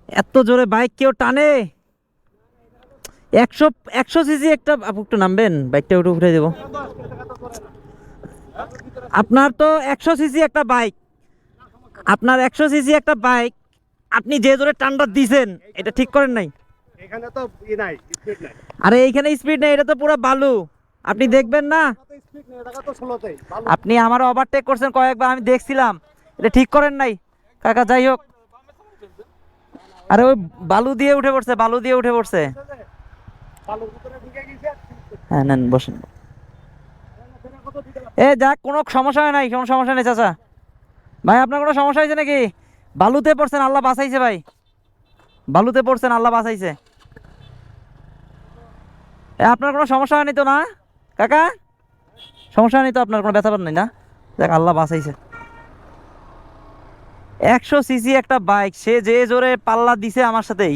এত জোরে বাইক কেউ টানে? 100 সিসি একটা, আপু একটু নামবেন, বাইকটা একটু উঠে দেবো। আপনার তো 100 সিসি একটা বাইক, আপনার 100 সিসি একটা বাইক, আপনি যে জোরে টান্ডা দিছেন এটা ঠিক করেন নাই। এখানে তো নাই, স্পিড নাই। আরে এইখানে স্পিড নেই, এটা তো পুরো বালু, আপনি দেখবেন না? কত স্পিড নেই, এটা তো স্লোতেই ভালো। আপনি আমার ওভারটেক করছেন কয়েকবার, আমি দেখছিলাম, এটা ঠিক করেন নাই কাকা। যাই হোক, আরে ওই বালু দিয়ে উঠে পড়ছে, বালু দিয়ে উঠে পড়ছে। ভালোর ভিতরে ঢুকে গেছে। হ্যাঁ নেন বসেন। এ যাক, কোনো সমস্যা নাই, কোনো সমস্যা নেই চাচা। ভাই আপনার কোনো সমস্যা হয়েছে নাকি? বালুতে পড়ছেন, আল্লাহ বাঁচাইছে ভাই, বালুতে পড়ছেন, আল্লাহ বাঁচাইছে। এ আপনার কোনো সমস্যা হয়নি তো না কাকা? সমস্যা হয়নি তো আপনার, কোনো ব্যথা পান নাই না? দেখ আল্লাহ বাঁচাইছে। 100 সিসি একটা বাইক, সে যে জোরে পাল্লা দিছে আমার সাথেই,